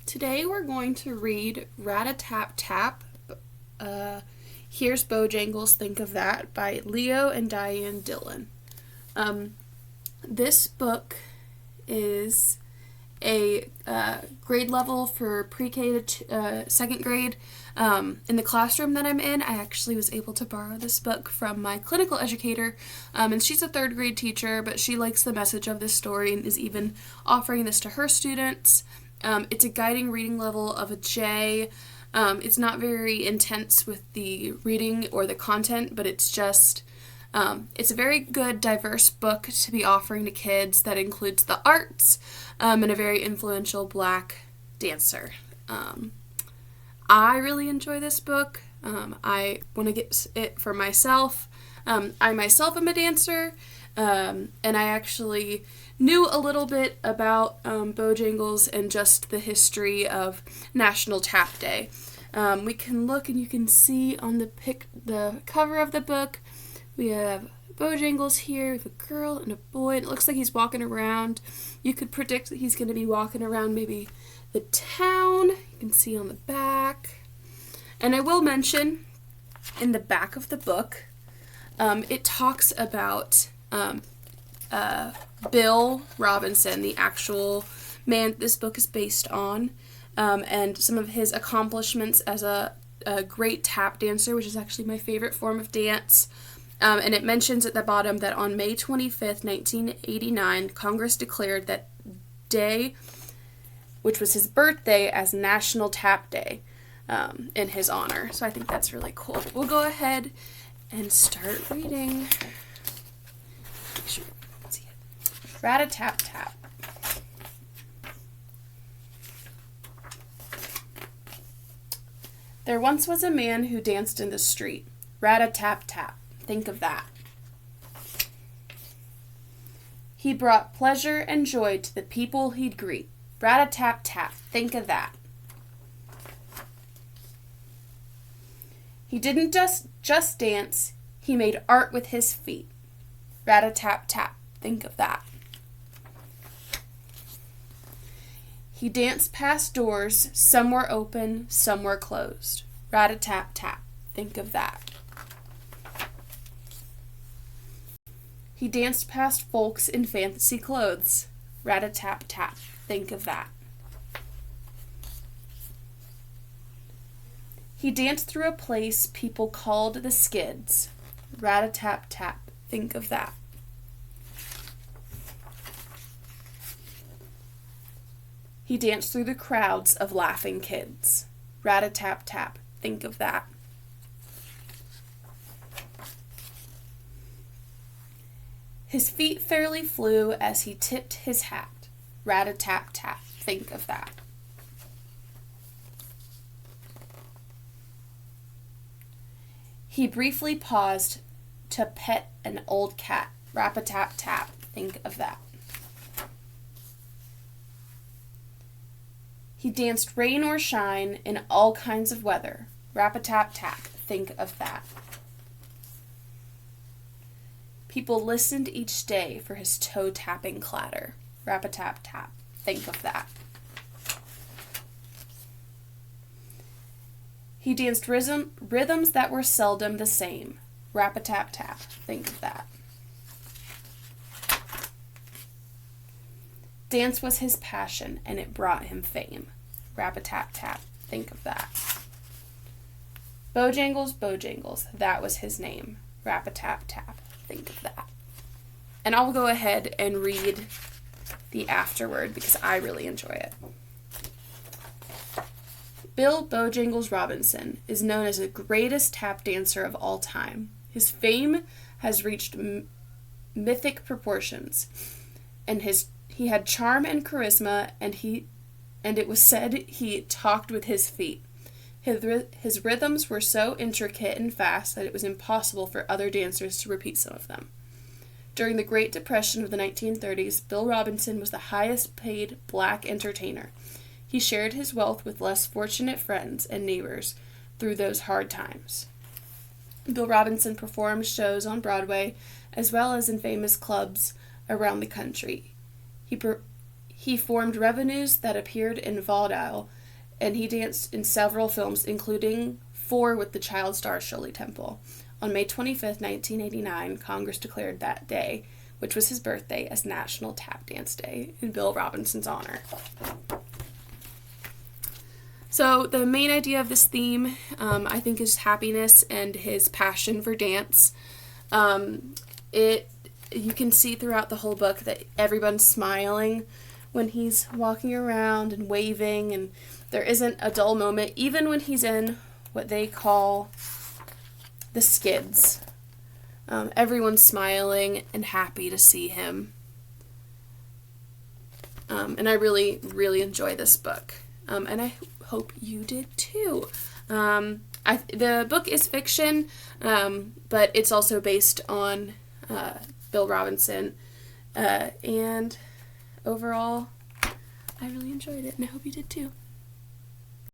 Today we're going to read Rat-a-Tap-Tap, Here's Bojangles, Think of That, by Leo and Diane Dillon. This book is a grade level for pre-K to second grade. In the classroom that I'm in, I actually was able to borrow this book from my clinical educator, and she's a third grade teacher, but she likes the message of this story and is even offering this to her students. It's a guiding reading level of a J. It's not very intense with the reading or the content, but it's just, it's a very good, diverse book to be offering to kids that includes the arts and a very influential Black dancer. I really enjoy this book. I want to get it for myself. I myself am a dancer, and I actually knew a little bit about Bojangles and just the history of National Tap Day. We can look and you can see on the cover of the book, we have Bojangles here with a girl and a boy, and it looks like he's walking around. You could predict that he's going to be walking around maybe the town. You can see on the back. And I will mention, in the back of the book, it talks about Bill Robinson, the actual man this book is based on, and some of his accomplishments as a great tap dancer, which is actually my favorite form of dance. And it mentions at the bottom that on May 25th, 1989, Congress declared that day, which was his birthday, as National Tap Day in his honor. So I think that's really cool. We'll go ahead and start reading. Make sure you can see it. Rat-a-tap-tap. There once was a man who danced in the street. Rat-a-tap-tap. Think of that. He brought pleasure and joy to the people he'd greet. Rat-a-tap-tap. Think of that. He didn't just dance. He made art with his feet. Rat-a-tap-tap. Think of that. He danced past doors. Some were open, some were closed. Rat-a-tap-tap. Think of that. He danced past folks in fancy clothes. Rat-a-tap-tap. Think of that. He danced through a place people called the Skids. Rat-a-tap-tap. Think of that. He danced through the crowds of laughing kids. Rat-a-tap-tap. Think of that. His feet fairly flew as he tipped his hat. Rat-a-tap-tap. Think of that. He briefly paused to pet an old cat. Rap-a-tap-tap. Think of that. He danced rain or shine in all kinds of weather. Rap-a-tap-tap. Think of that. People listened each day for his toe-tapping clatter. Rap-a-tap-tap. Think of that. He danced rhythms that were seldom the same. Rap-a-tap-tap. Think of that. Dance was his passion, and it brought him fame. Rap-a-tap-tap. Think of that. Bojangles, Bojangles. That was his name. Rap-a-tap-tap. Think of that. And I'll go ahead and read the afterword because I really enjoy it. Bill Bojangles Robinson is known as the greatest tap dancer of all time. His fame has reached mythic proportions, and he had charm and charisma, and it was said he talked with his feet. His rhythms were so intricate and fast that it was impossible for other dancers to repeat some of them. During the Great Depression of the 1930s, Bill Robinson was the highest paid Black entertainer. He shared his wealth with less fortunate friends and neighbors through those hard times. Bill Robinson performed shows on Broadway as well as in famous clubs around the country. He He formed revenues that appeared in vaudeville, and he danced in several films, including 4 with the child star Shirley Temple. On May 25th, 1989, Congress declared that day, which was his birthday, as National Tap Dance Day in Bill Robinson's honor. So the main idea of this theme, I think, is happiness and his passion for dance. You can see throughout the whole book that everyone's smiling when he's walking around and waving, and there isn't a dull moment, even when he's in what they call the skids. Everyone's smiling and happy to see him. And I really, really enjoy this book. And I hope you did too. The book is fiction, but it's also based on Bill Robinson. And overall, I really enjoyed it, and I hope you did too.